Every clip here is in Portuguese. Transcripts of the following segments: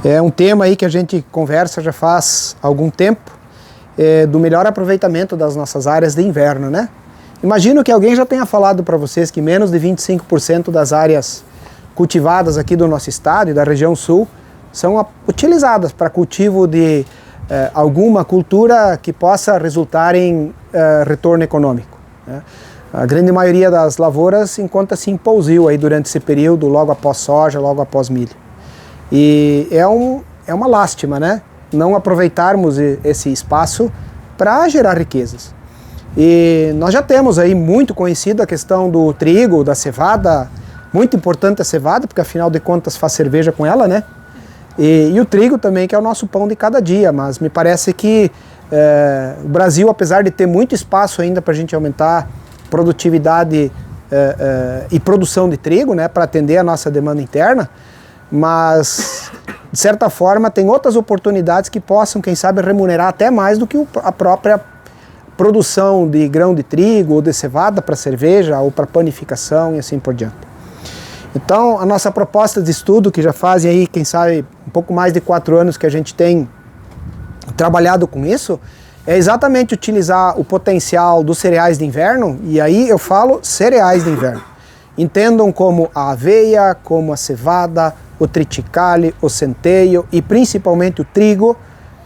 É um tema aí que a gente conversa já faz algum tempo, do melhor aproveitamento das nossas áreas de inverno, né? Imagino que alguém já tenha falado para vocês que menos de 25% das áreas cultivadas aqui do nosso estado e da região sul são utilizadas para cultivo de alguma cultura que possa resultar em retorno econômico, né? A grande maioria das lavouras encontra-se em pousio aí durante esse período, logo após soja, logo após milho. E é uma lástima, né? Não aproveitarmos esse espaço para gerar riquezas. E nós já temos aí muito conhecido a questão do trigo, da cevada, muito importante a cevada, porque afinal de contas faz cerveja com ela, né? E o trigo também, que é o nosso pão de cada dia, mas me parece que o Brasil, apesar de ter muito espaço ainda para a gente aumentar produtividade e produção de trigo, né, para atender a nossa demanda interna, mas de certa forma tem outras oportunidades que possam, quem sabe, remunerar até mais do que a própria produção de grão de trigo ou de cevada para cerveja ou para panificação e assim por diante. Então a nossa proposta de estudo, que já fazem aí, quem sabe, um pouco mais de 4 anos que a gente tem trabalhado com isso, é exatamente utilizar o potencial dos cereais de inverno, e aí eu falo cereais de inverno. Entendam como a aveia, como a cevada, o triticale, o centeio e principalmente o trigo,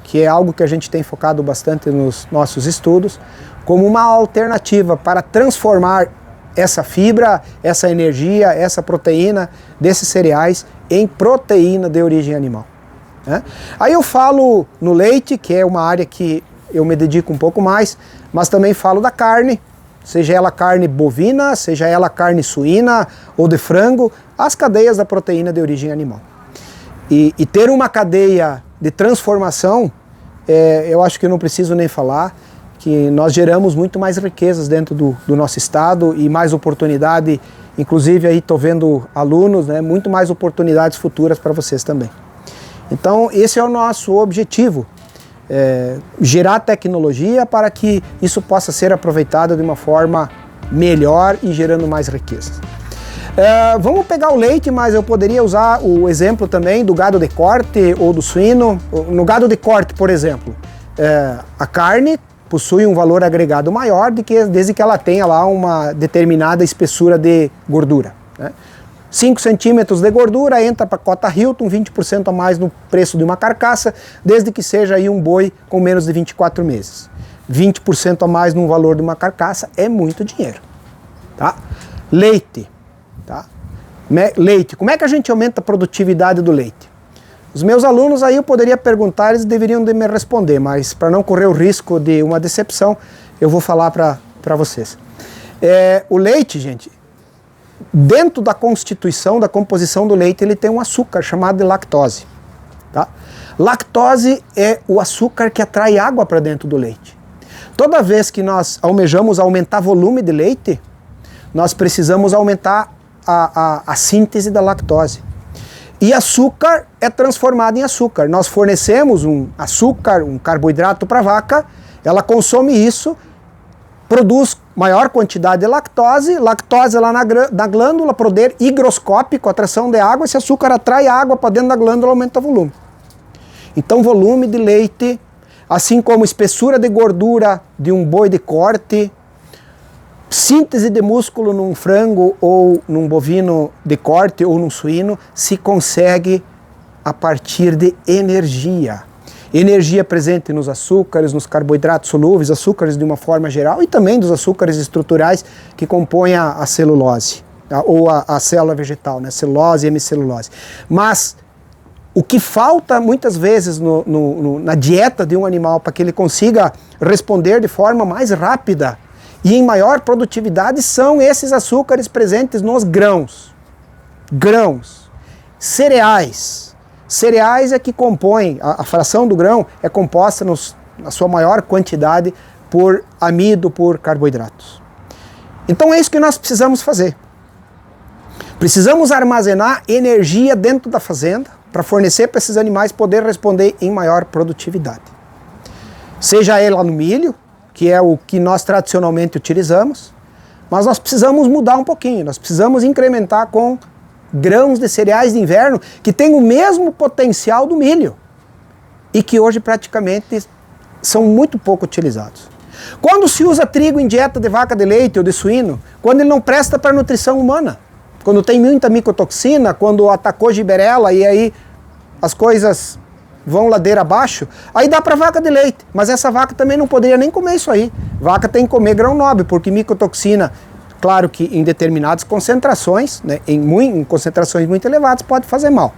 que é algo que a gente tem focado bastante nos nossos estudos, como uma alternativa para transformar essa fibra, essa energia, essa proteína desses cereais em proteína de origem animal, né? Aí eu falo no leite, que é uma área que eu me dedico um pouco mais, mas também falo da carne, seja ela carne bovina, seja ela carne suína ou de frango, as cadeias da proteína de origem animal. E ter uma cadeia de transformação, eu acho que eu não preciso nem falar, que nós geramos muito mais riquezas dentro do nosso estado e mais oportunidade, inclusive aí estou vendo alunos, né, muito mais oportunidades futuras para vocês também. Então esse é o nosso objetivo. Gerar tecnologia para que isso possa ser aproveitado de uma forma melhor e gerando mais riquezas. Vamos pegar o leite, mas eu poderia usar o exemplo também do gado de corte ou do suíno. No gado de corte, por exemplo, a carne possui um valor agregado maior desde que ela tenha lá uma determinada espessura de gordura, né? 5 centímetros de gordura entra para a cota Hilton, 20% a mais no preço de uma carcaça, desde que seja aí um boi com menos de 24 meses. 20% a mais no valor de uma carcaça é muito dinheiro, tá? Leite, tá? Leite, como é que a gente aumenta a produtividade do leite? Os meus alunos aí eu poderia perguntar, eles deveriam me responder, mas para não correr o risco de uma decepção, eu vou falar para vocês. O leite, gente, dentro da constituição, da composição do leite, ele tem um açúcar chamado de lactose, tá? Lactose é o açúcar que atrai água para dentro do leite. Toda vez que nós almejamos aumentar volume de leite, nós precisamos aumentar a síntese da lactose. E açúcar é transformado em açúcar. Nós fornecemos um açúcar, um carboidrato para a vaca, ela consome isso, produz maior quantidade de lactose lá na glândula, poder higroscópico, atração de água, esse açúcar atrai água para dentro da glândula, aumenta o volume. Então volume de leite, assim como espessura de gordura de um boi de corte, síntese de músculo num frango ou num bovino de corte ou num suíno, se consegue a partir de energia. Energia presente nos açúcares, nos carboidratos solúveis, açúcares de uma forma geral e também dos açúcares estruturais que compõem a celulose, ou a célula vegetal, né? Celulose e hemicelulose. Mas o que falta muitas vezes na dieta de um animal para que ele consiga responder de forma mais rápida e em maior produtividade são esses açúcares presentes nos grãos. Grãos, cereais. Cereais é que compõem, a fração do grão é composta na sua maior quantidade por amido, por carboidratos. Então é isso que nós precisamos fazer. Precisamos armazenar energia dentro da fazenda para fornecer para esses animais poder responder em maior produtividade. Seja ela no milho, que é o que nós tradicionalmente utilizamos, mas nós precisamos mudar um pouquinho, nós precisamos incrementar com grãos de cereais de inverno que têm o mesmo potencial do milho e que hoje praticamente são muito pouco utilizados. Quando se usa trigo em dieta de vaca de leite ou de suíno, quando ele não presta para a nutrição humana, quando tem muita micotoxina, quando atacou giberela e aí as coisas vão ladeira abaixo, aí dá para vaca de leite, mas essa vaca também não poderia nem comer isso aí. Vaca tem que comer grão nobre, porque micotoxina, claro que em determinadas concentrações, né, em concentrações muito elevadas, pode fazer mal.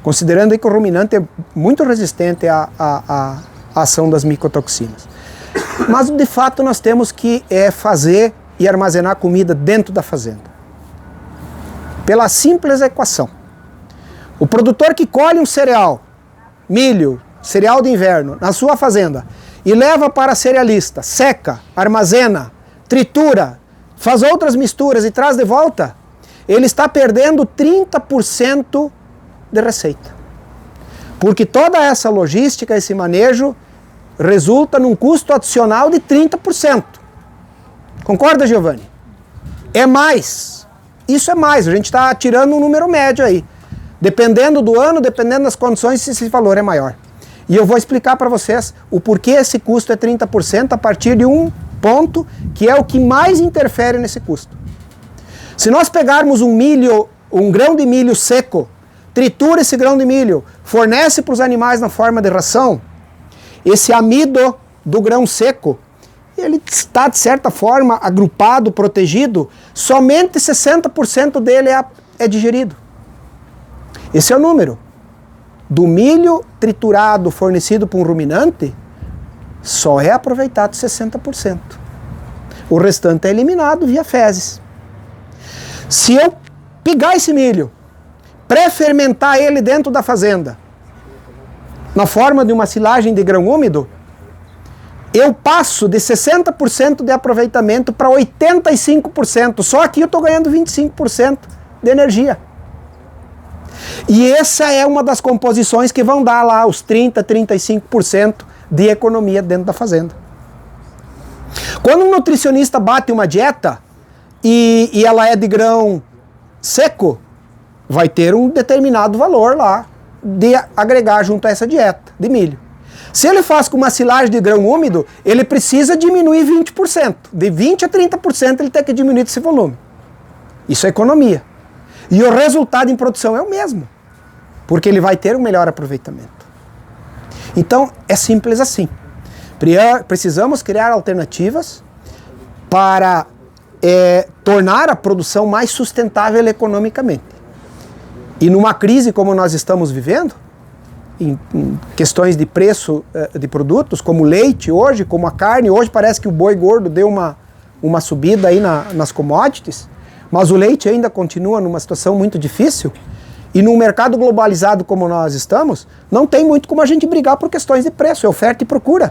Considerando aí que o ruminante é muito resistente à ação das micotoxinas. Mas de fato nós temos que fazer e armazenar comida dentro da fazenda. Pela simples equação. O produtor que colhe um cereal, milho, cereal de inverno, na sua fazenda e leva para a cerealista, seca, armazena, tritura, faz outras misturas e traz de volta, ele está perdendo 30% de receita. Porque toda essa logística, esse manejo, resulta num custo adicional de 30%. Concorda, Giovanni? É mais. Isso é mais. A gente está tirando um número médio aí. Dependendo do ano, dependendo das condições, esse valor é maior. E eu vou explicar para vocês o porquê esse custo é 30% a partir de um ponto que é o que mais interfere nesse custo. Se nós pegarmos um grão de milho seco, tritura esse grão de milho, fornece para os animais na forma de ração, esse amido do grão seco, ele está de certa forma agrupado, protegido, somente 60% dele é digerido. Esse é o número. Do milho triturado fornecido por um ruminante, só é aproveitado 60%. O restante é eliminado via fezes. Se eu pegar esse milho, pré-fermentar ele dentro da fazenda, na forma de uma silagem de grão úmido, eu passo de 60% de aproveitamento para 85%. Só aqui eu estou ganhando 25% de energia. E essa é uma das composições que vão dar lá os 30%, 35% de economia dentro da fazenda. Quando um nutricionista bate uma dieta e ela é de grão seco, vai ter um determinado valor lá de agregar junto a essa dieta de milho. Se ele faz com uma silagem de grão úmido, ele precisa diminuir 20%. De 20% a 30% ele tem que diminuir esse volume. Isso é economia. E o resultado em produção é o mesmo, porque ele vai ter um melhor aproveitamento. Então, é simples assim. Precisamos criar alternativas para tornar a produção mais sustentável economicamente. E numa crise como nós estamos vivendo, em questões de preço de produtos, como o leite hoje, como a carne, hoje parece que o boi gordo deu uma subida aí nas commodities, mas o leite ainda continua numa situação muito difícil, e num mercado globalizado como nós estamos, não tem muito como a gente brigar por questões de preço, é oferta e procura.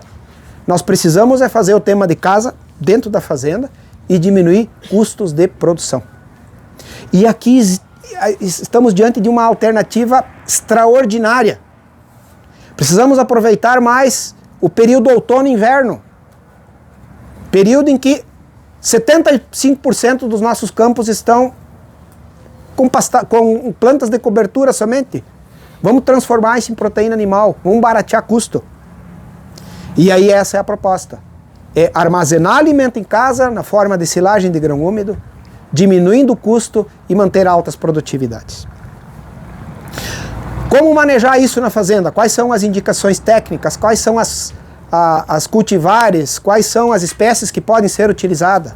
Nós precisamos fazer o tema de casa dentro da fazenda e diminuir custos de produção. E aqui estamos diante de uma alternativa extraordinária. Precisamos aproveitar mais o período outono e inverno, período em que 75% dos nossos campos estão com plantas de cobertura somente. Vamos transformar isso em proteína animal, vamos baratear custo. E aí essa é a proposta. É armazenar alimento em casa na forma de silagem de grão úmido, diminuindo o custo e manter altas produtividades. Como manejar isso na fazenda? Quais são as indicações técnicas? Quais são as cultivares? Quais são as espécies que podem ser utilizadas?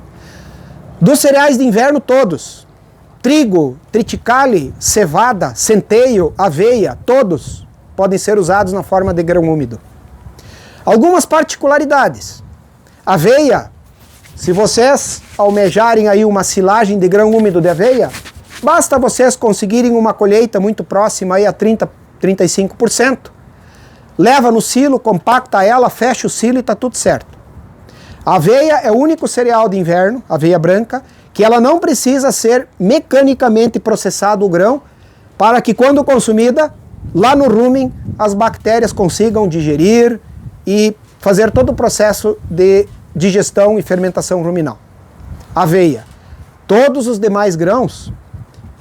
Dos cereais de inverno todos. Trigo, triticale, cevada, centeio, aveia, todos podem ser usados na forma de grão úmido. Algumas particularidades. Aveia, se vocês almejarem aí uma silagem de grão úmido de aveia, basta vocês conseguirem uma colheita muito próxima aí a 30%, 35%. Leva no silo, compacta ela, fecha o silo e está tudo certo. A aveia é o único cereal de inverno, aveia branca, que ela não precisa ser mecanicamente processado o grão, para que quando consumida, lá no rumen, as bactérias consigam digerir e fazer todo o processo de digestão e fermentação ruminal. Aveia. Todos os demais grãos,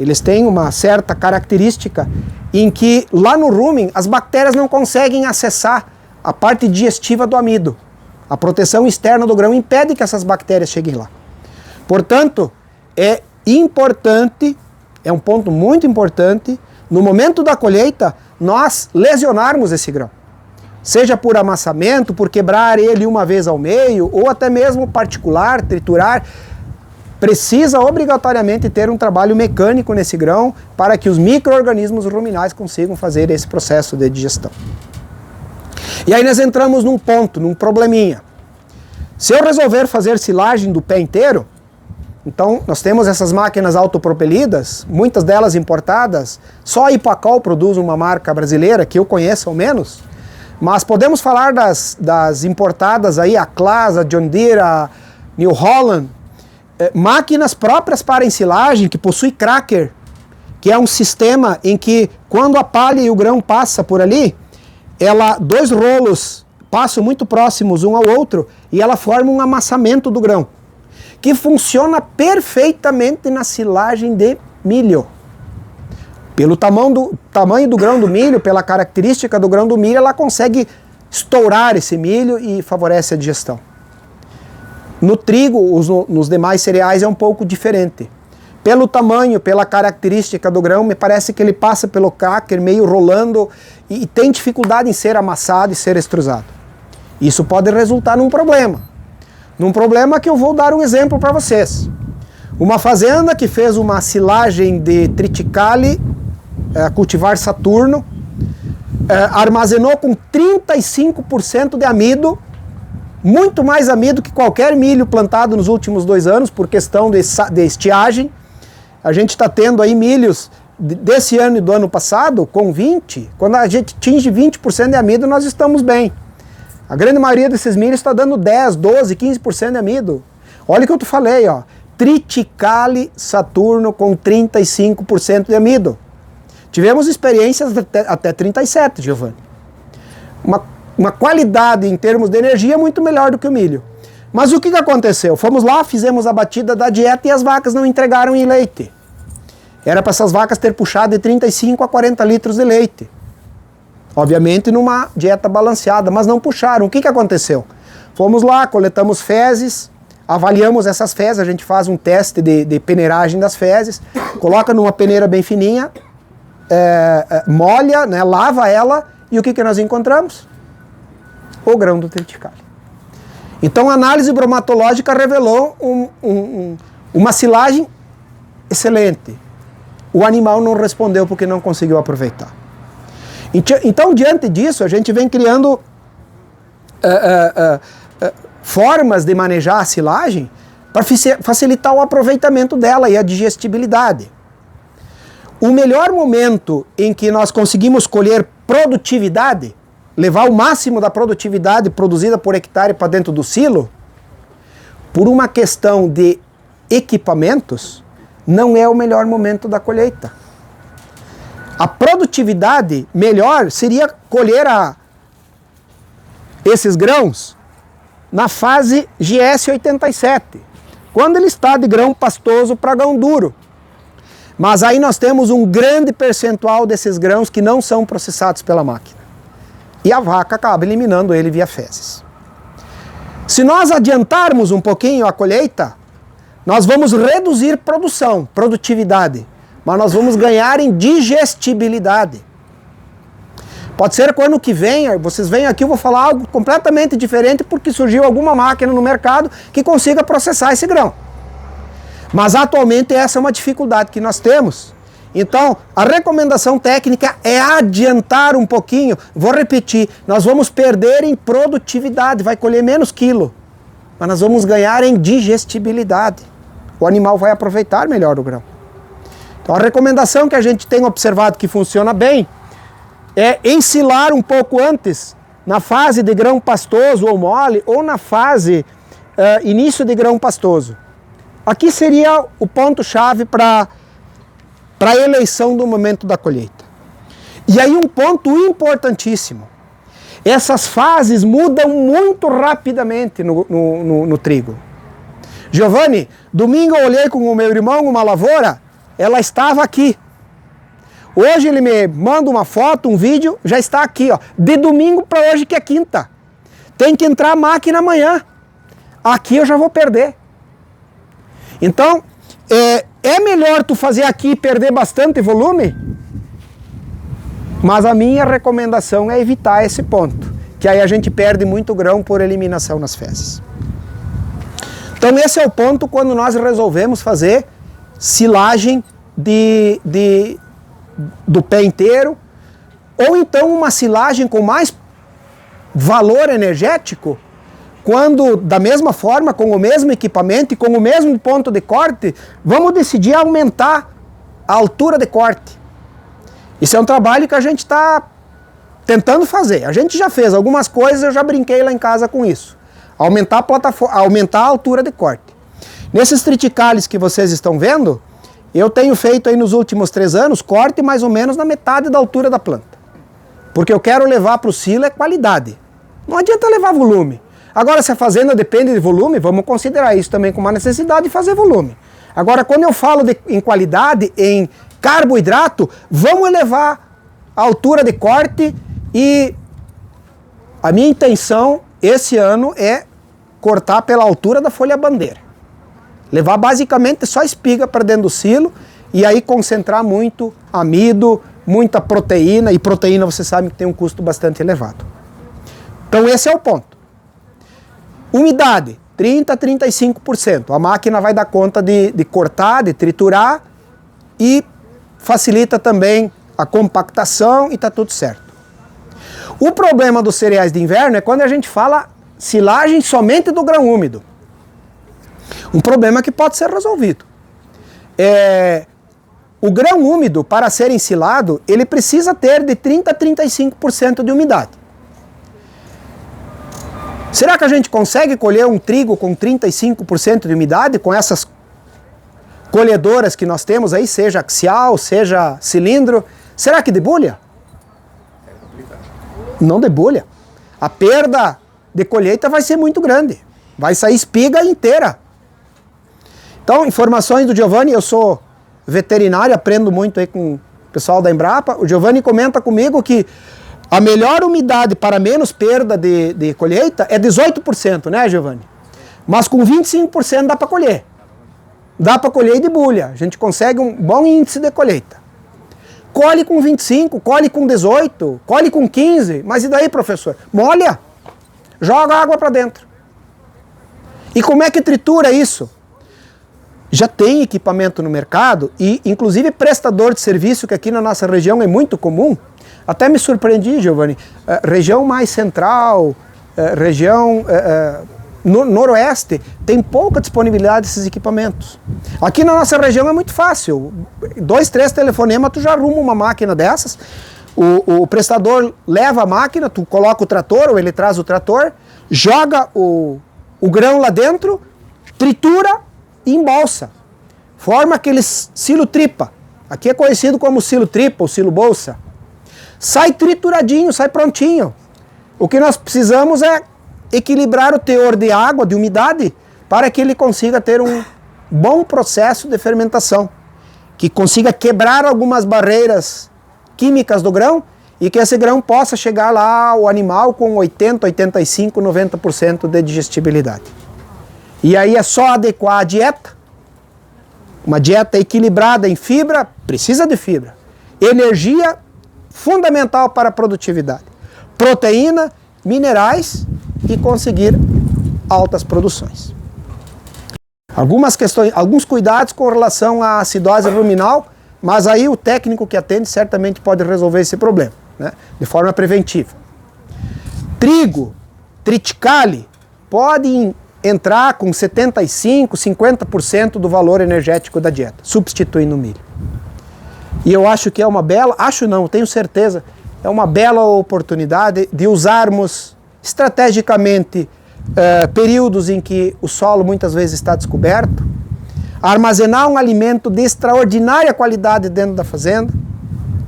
Eles têm uma certa característica em que lá no rumen as bactérias não conseguem acessar a parte digestiva do amido. A proteção externa do grão impede que essas bactérias cheguem lá. Portanto, é importante, é um ponto muito importante, no momento da colheita, nós lesionarmos esse grão. Seja por amassamento, por quebrar ele uma vez ao meio, ou até mesmo particular, triturar. Precisa obrigatoriamente ter um trabalho mecânico nesse grão para que os micro-organismos ruminais consigam fazer esse processo de digestão. E aí nós entramos num ponto, num probleminha. Se eu resolver fazer silagem do pé inteiro, então nós temos essas máquinas autopropelidas, muitas delas importadas, só a Ipacol produz uma marca brasileira que eu conheço ao menos, mas podemos falar das importadas aí, a Claas, a John Deere, a New Holland, máquinas próprias para ensilagem, que possui cracker, que é um sistema em que quando a palha e o grão passa por ali, dois rolos passam muito próximos um ao outro e ela forma um amassamento do grão, que funciona perfeitamente na silagem de milho. Pelo tamanho do grão do milho, pela característica do grão do milho, ela consegue estourar esse milho e favorece a digestão. No trigo, nos demais cereais é um pouco diferente. Pelo tamanho, pela característica do grão, me parece que ele passa pelo cracker meio rolando e tem dificuldade em ser amassado e ser extrusado. Isso pode resultar num problema. Num problema que eu vou dar um exemplo para vocês. Uma fazenda que fez uma silagem de triticale, cultivar Saturno, armazenou com 35% de amido, muito mais amido que qualquer milho plantado nos últimos 2 anos, por questão de estiagem. A gente está tendo aí milhos desse ano e do ano passado com 20%. Quando a gente atinge 20% de amido, nós estamos bem. A grande maioria desses milhos está dando 10%, 12%, 15% de amido. Olha o que eu te falei, ó. Triticale Saturno com 35% de amido. Tivemos experiências até 37%, Giovanni. Uma qualidade em termos de energia muito melhor do que o milho. Mas o que aconteceu? Fomos lá, fizemos a batida da dieta e as vacas não entregaram em leite. Era para essas vacas ter puxado de 35 a 40 litros de leite. Obviamente numa dieta balanceada, mas não puxaram. O que aconteceu? Fomos lá, coletamos fezes, avaliamos essas fezes, a gente faz um teste de peneiragem das fezes, coloca numa peneira bem fininha, molha, né, lava ela, e o que nós encontramos? O grão do triticale. Então a análise bromatológica revelou uma silagem excelente. O animal não respondeu porque não conseguiu aproveitar. Então, diante disso, a gente vem criando formas de manejar a silagem para facilitar o aproveitamento dela e a digestibilidade. O melhor momento em que nós conseguimos colher produtividade, levar o máximo da produtividade produzida por hectare para dentro do silo, por uma questão de equipamentos, não é o melhor momento da colheita. A produtividade melhor seria colher esses grãos na fase GS 87, quando ele está de grão pastoso para grão duro. Mas aí nós temos um grande percentual desses grãos que não são processados pela máquina. E a vaca acaba eliminando ele via fezes. Se nós adiantarmos um pouquinho a colheita, nós vamos reduzir produtividade, mas nós vamos ganhar em digestibilidade. Pode ser que o ano que vem, vocês venham aqui, eu vou falar algo completamente diferente porque surgiu alguma máquina no mercado que consiga processar esse grão. Mas atualmente essa é uma dificuldade que nós temos. Então, a recomendação técnica é adiantar um pouquinho. Vou repetir, nós vamos perder em produtividade, vai colher menos quilo, mas nós vamos ganhar em digestibilidade. O animal vai aproveitar melhor o grão. Então, a recomendação que a gente tem observado que funciona bem é ensilar um pouco antes, na fase de grão pastoso ou mole, ou na fase início de grão pastoso. Aqui seria o ponto-chave para a eleição do momento da colheita. E aí um ponto importantíssimo. Essas fases mudam muito rapidamente no trigo. Giovanni, domingo eu olhei com o meu irmão uma lavoura, ela estava aqui. Hoje ele me manda uma foto, um vídeo, já está aqui, ó. De domingo para hoje, que é quinta. Tem que entrar a máquina amanhã. Aqui eu já vou perder. Então, é melhor tu fazer aqui e perder bastante volume? Mas a minha recomendação é evitar esse ponto, que aí a gente perde muito grão por eliminação nas fezes. Então esse é o ponto quando nós resolvemos fazer silagem do pé inteiro, ou então uma silagem com mais valor energético, quando da mesma forma, com o mesmo equipamento e com o mesmo ponto de corte, vamos decidir aumentar a altura de corte. Isso é um trabalho que a gente está tentando fazer. A gente já fez algumas coisas, eu já brinquei lá em casa com isso. Aumentar a plataforma, aumentar a altura de corte. Nesses triticales que vocês estão vendo, eu tenho feito aí nos últimos 3 anos corte mais ou menos na metade da altura da planta. Porque eu quero levar para o silo é qualidade. Não adianta levar volume. Agora, se a fazenda depende de volume, vamos considerar isso também como uma necessidade de fazer volume. Agora, quando eu falo em qualidade, em carboidrato, vamos elevar a altura de corte, e a minha intenção esse ano é cortar pela altura da folha bandeira. Levar basicamente só espiga para dentro do silo e aí concentrar muito amido, muita proteína, e proteína você sabe que tem um custo bastante elevado. Então esse é o ponto. Umidade, 30% a 35%. A máquina vai dar conta de cortar, de triturar, e facilita também a compactação e está tudo certo. O problema dos cereais de inverno é quando a gente fala silagem somente do grão úmido. Um problema que pode ser resolvido. O grão úmido, para ser ensilado, ele precisa ter de 30% a 35% de umidade. Será que a gente consegue colher um trigo com 35% de umidade com essas colhedoras que nós temos aí, seja axial, seja cilindro? Será que debulha? Não debulha. A perda de colheita vai ser muito grande. Vai sair espiga inteira. Então, informações do Giovanni, eu sou veterinário, aprendo muito aí com o pessoal da Embrapa. O Giovanni comenta comigo que a melhor umidade para menos perda de colheita é 18%, né, Giovanni? Mas com 25% dá para colher. Dá para colher e debulha. A gente consegue um bom índice de colheita. Colhe com 25, colhe com 18, colhe com 15. Mas e daí, professor? Molha. Joga água para dentro. E como é que tritura isso? Já tem equipamento no mercado e, inclusive, prestador de serviço, que aqui na nossa região é muito comum. Até me surpreendi, Giovanni. Região mais central, região noroeste, tem pouca disponibilidade desses equipamentos. Aqui na nossa região é muito fácil. 2, 3 telefonemas, tu já arruma uma máquina dessas. O prestador leva a máquina, tu coloca o trator, ou ele traz o trator, joga o grão lá dentro, tritura e embolsa. Forma aquele silo tripa. Aqui é conhecido como silo tripa ou silo bolsa. Sai trituradinho, sai prontinho. O que nós precisamos é equilibrar o teor de água, de umidade, para que ele consiga ter um bom processo de fermentação, que consiga quebrar algumas barreiras químicas do grão e que esse grão possa chegar lá ao animal com 80, 85, 90% de digestibilidade. E aí é só adequar a dieta, uma dieta equilibrada em fibra, precisa de fibra, energia fundamental para a produtividade, proteína, minerais e conseguir altas produções. Algumas questões, alguns cuidados com relação à acidose ruminal, mas aí o técnico que atende certamente pode resolver esse problema, né, de forma preventiva. Trigo, triticale, pode entrar com 75%, 50% do valor energético da dieta, substituindo o milho. E eu acho que é uma bela, acho não, tenho certeza, é uma bela oportunidade de usarmos estrategicamente períodos em que o solo muitas vezes está descoberto, armazenar um alimento de extraordinária qualidade dentro da fazenda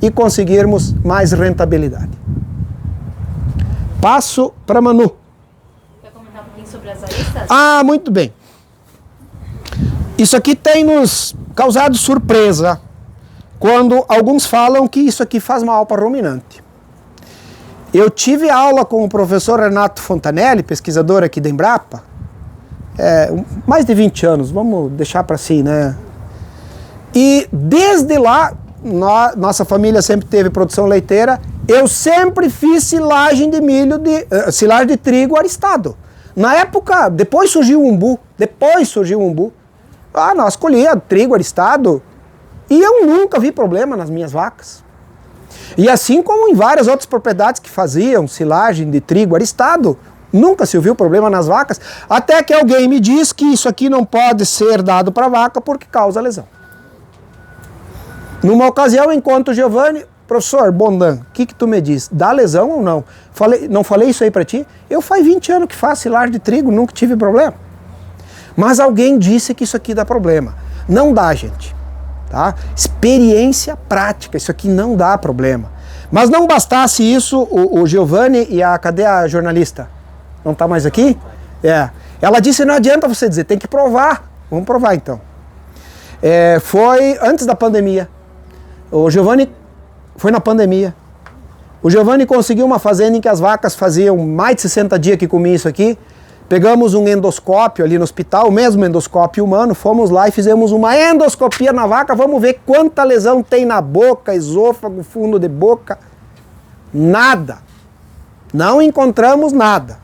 e conseguirmos mais rentabilidade. Passo para Manu. Quer comentar um pouquinho sobre as aristas? Ah, muito bem. Isso aqui tem nos causado surpresa quando alguns falam que isso aqui faz mal para ruminante. Eu tive aula com o professor Renato Fontanelli, pesquisador aqui da Embrapa, mais de 20 anos, vamos deixar para assim, né? E desde lá, nossa família sempre teve produção leiteira, eu sempre fiz silagem de milho, silagem de trigo aristado. Na época, depois surgiu o umbu, nós colhia trigo aristado e eu nunca vi problema nas minhas vacas. E assim como em várias outras propriedades que faziam silagem de trigo aristado, nunca se ouviu problema nas vacas, até que alguém me diz que isso aqui não pode ser dado para a vaca porque causa lesão. Numa ocasião, enquanto o Giovanni, professor Bondan, o que tu me diz? Dá lesão ou não? Não falei isso aí para ti? Eu faz 20 anos que faço silagem de trigo, nunca tive problema. Mas alguém disse que isso aqui dá problema. Não dá, gente. Tá? Experiência prática, isso aqui não dá problema. Mas não bastasse isso, o Giovanni e cadê a jornalista? Não está mais aqui? Ela disse, não adianta você dizer, tem que provar. Vamos provar então. Foi antes da pandemia. O Giovanni, foi na pandemia. O Giovanni conseguiu uma fazenda em que as vacas faziam mais de 60 dias que comiam isso aqui. Pegamos um endoscópio ali no hospital, o mesmo endoscópio humano, fomos lá e fizemos uma endoscopia na vaca, vamos ver quanta lesão tem na boca, esôfago, fundo de boca. Nada. Não encontramos nada.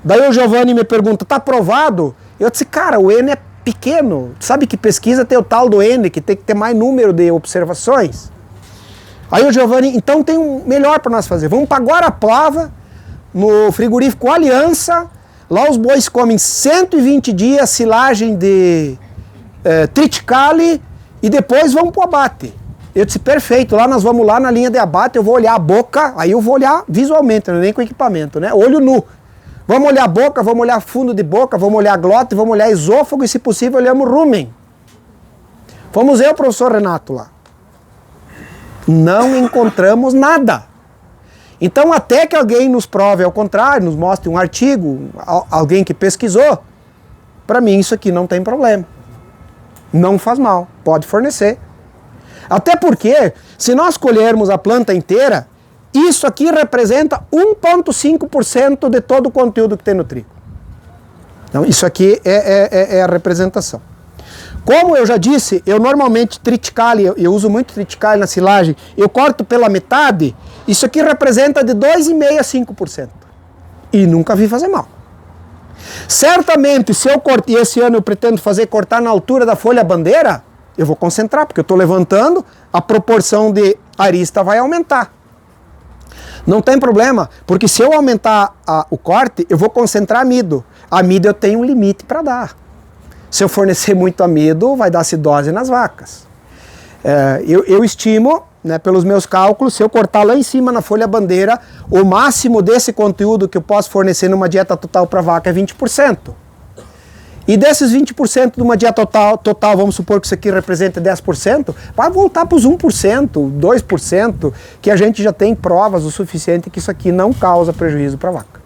Daí o Giovanni me pergunta, tá provado? Eu disse, cara, o N é pequeno. Sabe que pesquisa tem o tal do N, que tem que ter mais número de observações? Aí o Giovanni, então tem um melhor para nós fazer. Vamos para Guarapuava, no frigorífico Aliança. Lá os bois comem 120 dias silagem de triticale e depois vamos para o abate. Eu disse, perfeito, lá nós vamos lá na linha de abate, eu vou olhar a boca, aí eu vou olhar visualmente, nem com equipamento, né? Olho nu. Vamos olhar a boca, vamos olhar fundo de boca, vamos olhar a glote, vamos olhar esôfago e, se possível, olhamos rumen. Fomos eu, professor Renato, lá. Não encontramos nada. Então, até que alguém nos prove ao contrário, nos mostre um artigo, alguém que pesquisou, para mim isso aqui não tem problema. Não faz mal, pode fornecer. Até porque, se nós colhermos a planta inteira, isso aqui representa 1,5% de todo o conteúdo que tem no trigo. Então, isso aqui é a representação. Como eu já disse, eu normalmente triticale, eu uso muito triticale na silagem, eu corto pela metade, isso aqui representa de 2,5% a 5%. E nunca vi fazer mal. Certamente, se eu cortar, e esse ano eu pretendo cortar na altura da folha bandeira, eu vou concentrar, porque eu estou levantando, a proporção de arista vai aumentar. Não tem problema, porque se eu aumentar o corte, eu vou concentrar amido. Amido eu tenho um limite para dar. Se eu fornecer muito amido, vai dar acidose nas vacas. Eu estimo, né, pelos meus cálculos, se eu cortar lá em cima na folha bandeira, o máximo desse conteúdo que eu posso fornecer numa dieta total para a vaca é 20%. E desses 20% de uma dieta total, vamos supor que isso aqui representa 10%, vai voltar para os 1%, 2%, que a gente já tem provas o suficiente que isso aqui não causa prejuízo para a vaca.